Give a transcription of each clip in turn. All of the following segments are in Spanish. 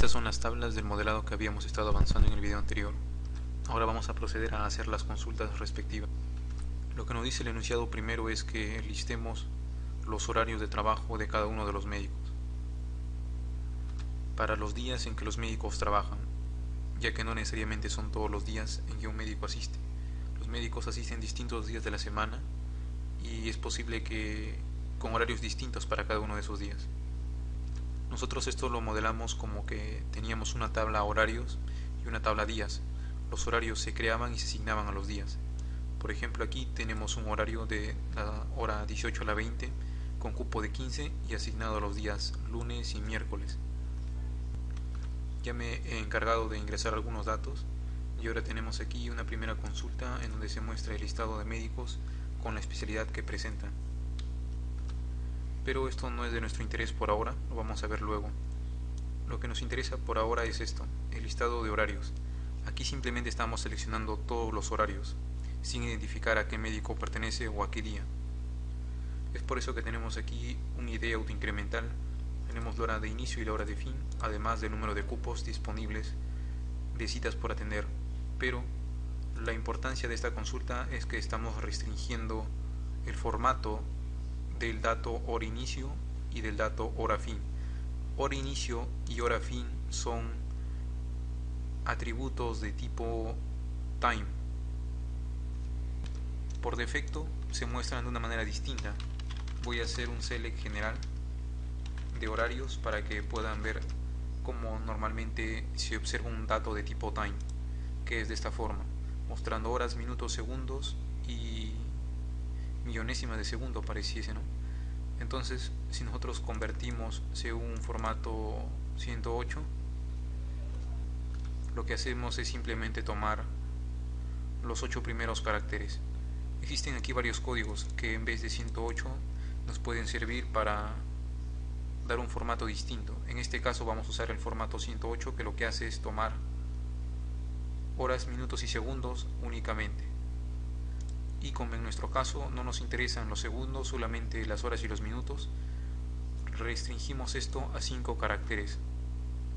Estas son las tablas del modelado que habíamos estado avanzando en el video anterior. Ahora vamos a proceder a hacer las consultas respectivas. Lo que nos dice el enunciado primero es que listemos los horarios de trabajo de cada uno de los médicos para los días en que los médicos trabajan, ya que no necesariamente son todos los días en que un médico asiste. Los médicos asisten distintos días de la semana y es posible que con horarios distintos para cada uno de esos días. Nosotros esto lo modelamos como que teníamos una tabla horarios y una tabla días. Los horarios se creaban y se asignaban a los días. Por ejemplo, aquí tenemos un horario de la hora 18 a la 20 con cupo de 15 y asignado a los días lunes y miércoles. Ya me he encargado de ingresar algunos datos y ahora tenemos aquí una primera consulta en donde se muestra el listado de médicos con la especialidad que presentan. Pero esto no es de nuestro interés por ahora, lo vamos a ver luego. Lo que nos interesa por ahora es esto, el listado de horarios. Aquí simplemente estamos seleccionando todos los horarios, sin identificar a qué médico pertenece o a qué día. Es por eso que tenemos aquí un ID autoincremental, tenemos la hora de inicio y la hora de fin, además del número de cupos disponibles de citas por atender. Pero la importancia de esta consulta es que estamos restringiendo el formato del dato hora inicio y del dato hora fin. Hora inicio y hora fin son atributos de tipo time. Por defecto se muestran de una manera distinta. Voy a hacer un select general de horarios para que puedan ver cómo normalmente se observa un dato de tipo time, que es de esta forma, mostrando horas, minutos, segundos y millonésimas de segundo pareciese, ¿no? Entonces, si nosotros convertimos según un formato 108, lo que hacemos es simplemente tomar los 8 primeros caracteres. Existen aquí varios códigos que en vez de 108 nos pueden servir para dar un formato distinto. En este caso vamos a usar el formato 108, que lo que hace es tomar horas, minutos y segundos únicamente. Y como en nuestro caso no nos interesan los segundos, solamente las horas y los minutos, restringimos esto a 5 caracteres.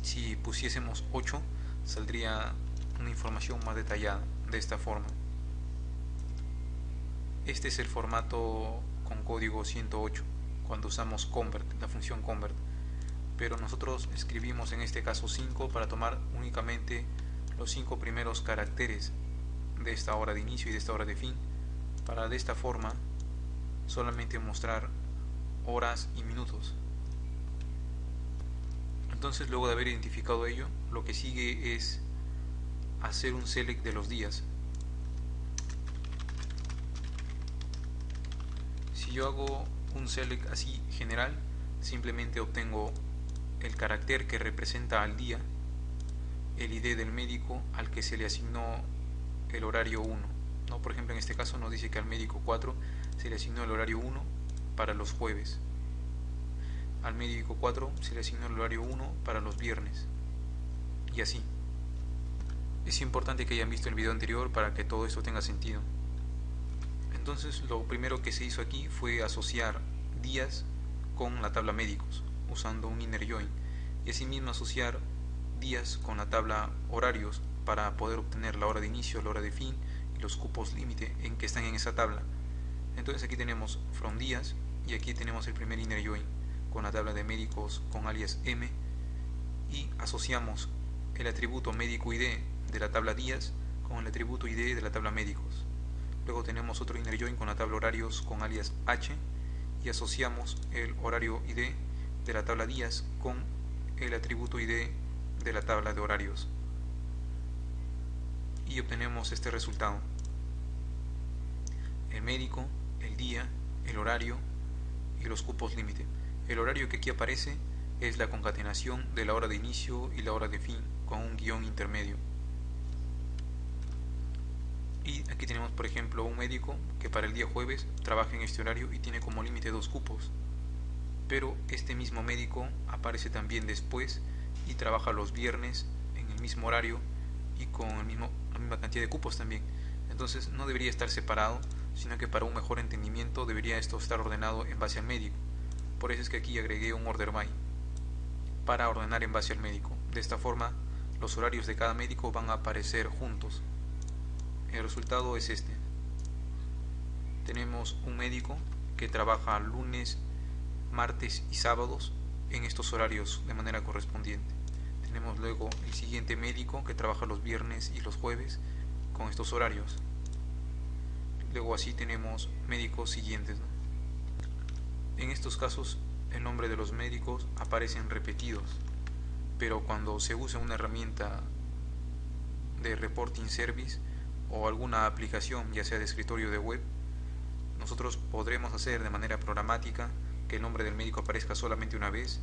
Si pusiésemos 8, saldría una información más detallada de esta forma. Este es el formato con código 108 cuando usamos convert, la función convert, pero nosotros escribimos en este caso 5 para tomar únicamente los 5 primeros caracteres de esta hora de inicio y de esta hora de fin, para de esta forma solamente mostrar horas y minutos. Entonces, luego de haber identificado ello, lo que sigue es hacer un select de los días. Si yo hago un select así general, simplemente obtengo el carácter que representa al día, el ID del médico al que se le asignó el horario 1. ¿No? Por ejemplo, en este caso nos dice que al médico 4 se le asignó el horario 1 para los jueves. Al médico 4 se le asignó el horario 1 para los viernes. Y así. Es importante que hayan visto el video anterior para que todo esto tenga sentido. Entonces, lo primero que se hizo aquí fue asociar días con la tabla médicos, usando un inner join. Y asimismo asociar días con la tabla horarios para poder obtener la hora de inicio, la hora de fin y los cupos límite en que están en esa tabla. Entonces aquí tenemos from días y aquí tenemos el primer inner join con la tabla de médicos con alias M, y asociamos el atributo médico ID de la tabla días con el atributo ID de la tabla médicos. Luego tenemos otro inner join con la tabla horarios con alias H y asociamos el horario ID de la tabla días con el atributo ID de la tabla de horarios. Y obtenemos este resultado: el médico, el día, el horario y los cupos límite. El horario que aquí aparece es la concatenación de la hora de inicio y la hora de fin con un guión intermedio. Y aquí tenemos, por ejemplo, un médico que para el día jueves trabaja en este horario y tiene como límite 2 cupos. Pero este mismo médico aparece también después y trabaja los viernes en el mismo horario y con la misma cantidad de cupos también. Entonces no debería estar separado, sino que para un mejor entendimiento debería esto estar ordenado en base al médico. Por eso es que aquí agregué un order by para ordenar en base al médico. De esta forma, los horarios de cada médico van a aparecer juntos. El resultado es este. Tenemos un médico que trabaja lunes, martes y sábados en estos horarios de manera correspondiente. Tenemos luego el siguiente médico que trabaja los viernes y los jueves con estos horarios. Luego así tenemos médicos siguientes, ¿no? En estos casos el nombre de los médicos aparecen repetidos, pero cuando se usa una herramienta de reporting service o alguna aplicación, ya sea de escritorio de web, nosotros podremos hacer de manera programática que el nombre del médico aparezca solamente una vez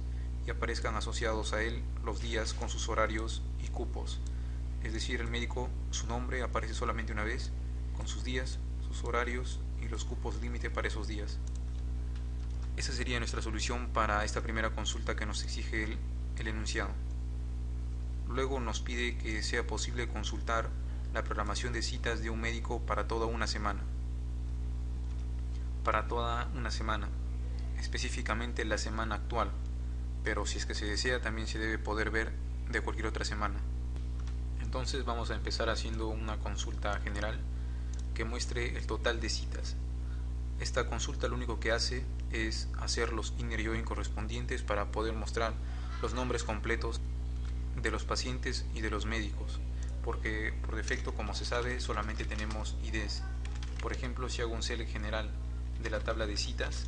y aparezcan asociados a él los días con sus horarios y cupos. Es decir, el médico, su nombre aparece solamente una vez, con sus días, sus horarios y los cupos límite para esos días. Esa sería nuestra solución para esta primera consulta que nos exige el enunciado. Luego nos pide que sea posible consultar la programación de citas de un médico para toda una semana. Para toda una semana, específicamente la semana actual, pero si es que se desea también se debe poder ver de cualquier otra semana. Entonces vamos a empezar haciendo una consulta general que muestre el total de citas. Esta consulta lo único que hace es hacer los inner join correspondientes para poder mostrar los nombres completos de los pacientes y de los médicos, porque por defecto, como se sabe, solamente tenemos IDs. Por ejemplo, si hago un select general de la tabla de citas,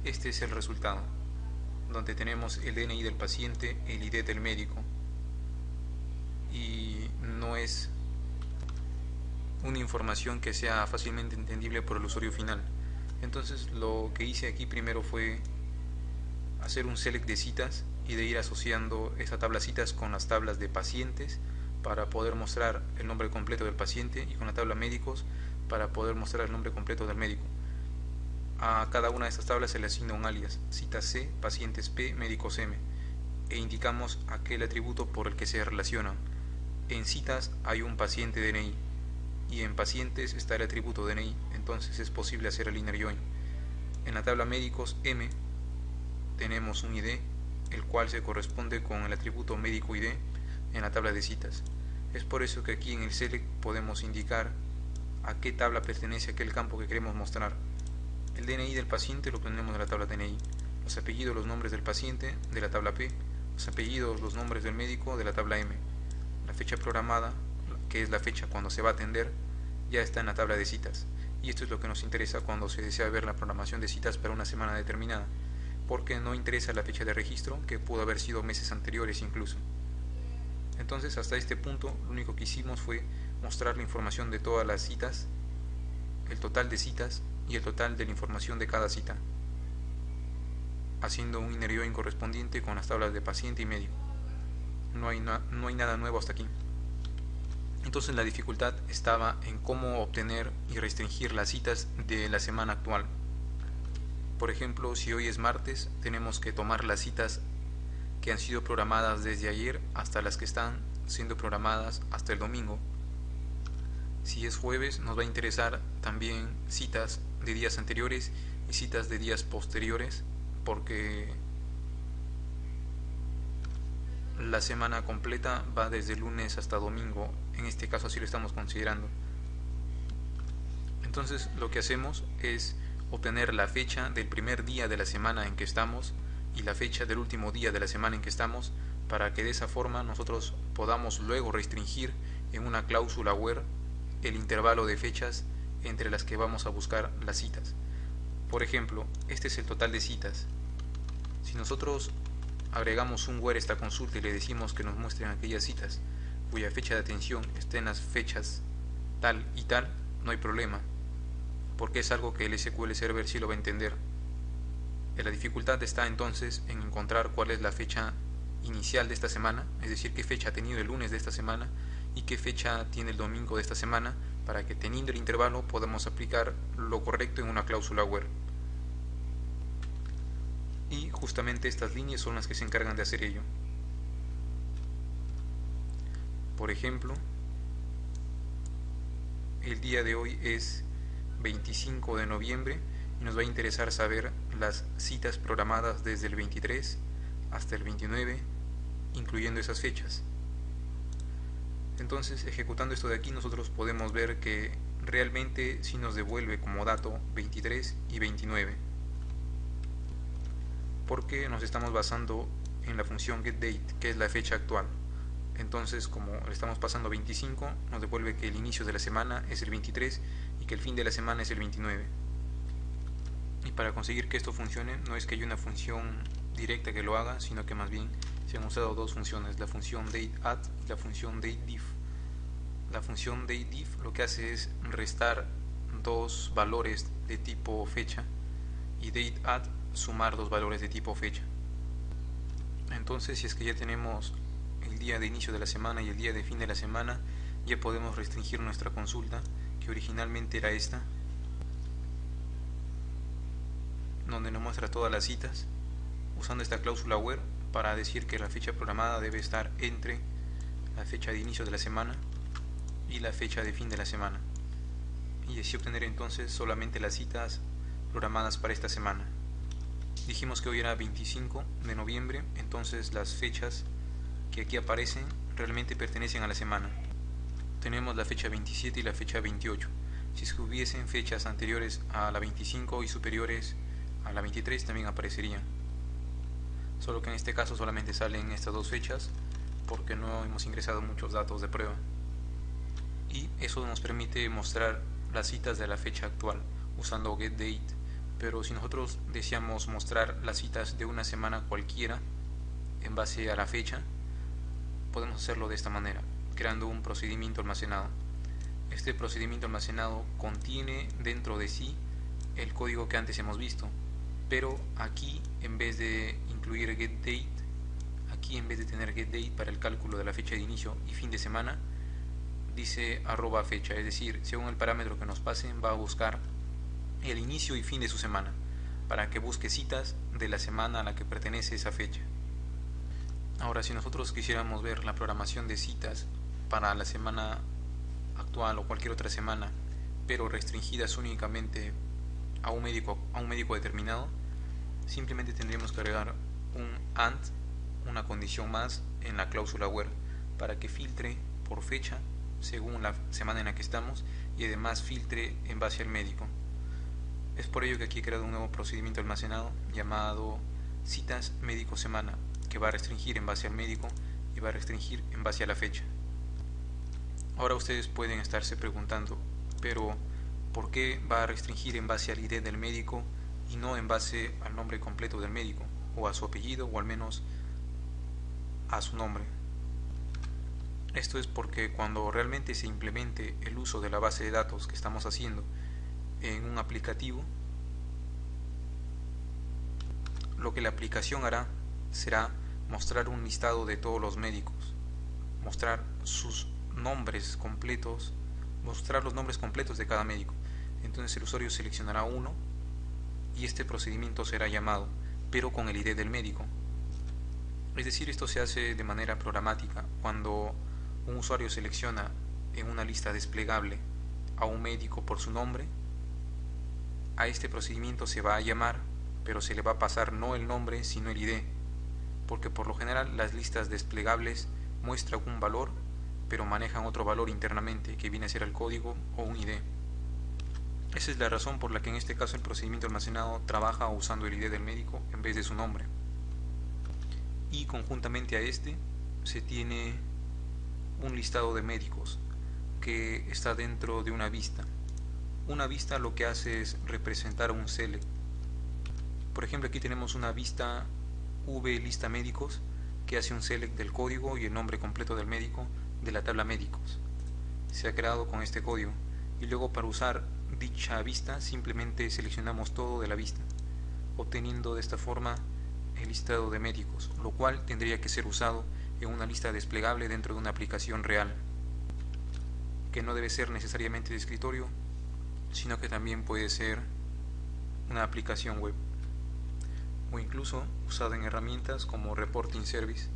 este es el resultado, donde tenemos el DNI del paciente, el ID del médico, y no es una información que sea fácilmente entendible por el usuario final. Entonces lo que hice aquí primero fue hacer un select de citas y de ir asociando esa tabla de citas con las tablas de pacientes para poder mostrar el nombre completo del paciente y con la tabla médicos para poder mostrar el nombre completo del médico. A cada una de estas tablas se le asigna un alias, citas C, pacientes P, médicos M, e indicamos aquel atributo por el que se relacionan. En citas hay un paciente DNI y en pacientes está el atributo DNI, entonces es posible hacer el inner join. En la tabla médicos M tenemos un ID, el cual se corresponde con el atributo médico ID en la tabla de citas. Es por eso que aquí en el select podemos indicar a qué tabla pertenece aquel campo que queremos mostrar. El DNI del paciente lo tenemos en la tabla DNI, los apellidos, los nombres del paciente de la tabla P, los apellidos, los nombres del médico de la tabla M. La fecha programada, que es la fecha cuando se va a atender, ya está en la tabla de citas, y esto es lo que nos interesa cuando se desea ver la programación de citas para una semana determinada, porque no interesa la fecha de registro, que pudo haber sido meses anteriores incluso. Entonces hasta este punto lo único que hicimos fue mostrar la información de todas las citas, el total de citas y el total de la información de cada cita, haciendo un inner join correspondiente con las tablas de paciente y médico. No hay nada nuevo hasta aquí. Entonces la dificultad estaba en cómo obtener y restringir las citas de la semana actual. Por ejemplo, si hoy es martes, tenemos que tomar las citas que han sido programadas desde ayer hasta las que están siendo programadas hasta el domingo. Si es jueves, nos va a interesar también citas de días anteriores y citas de días posteriores, porque la semana completa va desde lunes hasta domingo, en este caso así lo estamos considerando. Entonces lo que hacemos es obtener la fecha del primer día de la semana en que estamos y la fecha del último día de la semana en que estamos, para que de esa forma nosotros podamos luego restringir en una cláusula where el intervalo de fechas entre las que vamos a buscar las citas. Por ejemplo, este es el total de citas. Si nosotros agregamos un where a esta consulta y le decimos que nos muestren aquellas citas cuya fecha de atención esté en las fechas tal y tal, no hay problema, porque es algo que el SQL Server sí lo va a entender. La dificultad está entonces en encontrar cuál es la fecha inicial de esta semana, es decir, qué fecha ha tenido el lunes de esta semana y qué fecha tiene el domingo de esta semana, para que teniendo el intervalo podamos aplicar lo correcto en una cláusula where. Y justamente estas líneas son las que se encargan de hacer ello. Por ejemplo, el día de hoy es 25 de noviembre y nos va a interesar saber las citas programadas desde el 23 hasta el 29 incluyendo esas fechas. Entonces, ejecutando esto de aquí, nosotros podemos ver que realmente sí nos devuelve como dato 23 y 29, porque nos estamos basando en la función getDate, que es la fecha actual. Entonces, como le estamos pasando 25, nos devuelve que el inicio de la semana es el 23 y que el fin de la semana es el 29. Y para conseguir que esto funcione, no es que haya una función directa que lo haga, sino que más bien se han usado dos funciones, la función dateAdd y la función dateDiff. La función dateDiff lo que hace es restar dos valores de tipo fecha y dateAdd sumar dos valores de tipo fecha. Entonces, si es que ya tenemos el día de inicio de la semana y el día de fin de la semana, ya podemos restringir nuestra consulta, que originalmente era esta, donde nos muestra todas las citas, usando esta cláusula where para decir que la fecha programada debe estar entre la fecha de inicio de la semana y la fecha de fin de la semana, y así obtener entonces solamente las citas programadas para esta semana. Dijimos que hoy era 25 de noviembre, entonces las fechas que aquí aparecen realmente pertenecen a la semana. Tenemos la fecha 27 y la fecha 28. Si es que hubiesen fechas anteriores a la 25 y superiores a la 23 también aparecerían. Solo que en este caso solamente salen estas dos fechas porque no hemos ingresado muchos datos de prueba. Y eso nos permite mostrar las citas de la fecha actual usando getDate. Pero si nosotros deseamos mostrar las citas de una semana cualquiera en base a la fecha, podemos hacerlo de esta manera, creando un procedimiento almacenado. Este procedimiento almacenado contiene dentro de sí el código que antes hemos visto, pero aquí en vez de incluir getDate, aquí en vez de tener getDate para el cálculo de la fecha de inicio y fin de semana, dice @fecha, es decir, según el parámetro que nos pasen va a buscar el inicio y fin de su semana, para que busque citas de la semana a la que pertenece esa fecha. Ahora, si nosotros quisiéramos ver la programación de citas para la semana actual o cualquier otra semana, pero restringidas únicamente a un médico determinado, simplemente tendríamos que agregar un AND, una condición más en la cláusula where, para que filtre por fecha según la semana en la que estamos y además filtre en base al médico. Es por ello que aquí he creado un nuevo procedimiento almacenado llamado citas médico semana, que va a restringir en base al médico y va a restringir en base a la fecha. Ahora ustedes pueden estarse preguntando, pero ¿por qué va a restringir en base al ID del médico y no en base al nombre completo del médico, o a su apellido, o al menos a su nombre? Esto es porque cuando realmente se implemente el uso de la base de datos que estamos haciendo en un aplicativo, lo que la aplicación hará será mostrar un listado de todos los médicos, mostrar sus nombres completos, mostrar los nombres completos de cada médico. Entonces el usuario seleccionará uno y este procedimiento será llamado, pero con el ID del médico. Es decir, esto se hace de manera programática. Cuando un usuario selecciona en una lista desplegable a un médico por su nombre, a este procedimiento se va a llamar, pero se le va a pasar no el nombre sino el ID, porque por lo general las listas desplegables muestran un valor pero manejan otro valor internamente que viene a ser el código o un ID. Esa es la razón por la que en este caso el procedimiento almacenado trabaja usando el ID del médico en vez de su nombre. Y conjuntamente a este se tiene un listado de médicos que está dentro de una vista. Una vista lo que hace es representar un select. Por ejemplo, aquí tenemos una vista vLista médicos que hace un select del código y el nombre completo del médico de la tabla médicos. Se ha creado con este código y luego para usar dicha vista simplemente seleccionamos todo de la vista, obteniendo de esta forma el listado de médicos, lo cual tendría que ser usado en una lista desplegable dentro de una aplicación real, que no debe ser necesariamente de escritorio, sino que también puede ser una aplicación web, o incluso usada en herramientas como Reporting Service,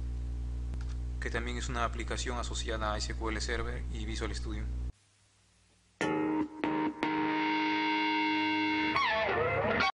que también es una aplicación asociada a SQL Server y Visual Studio.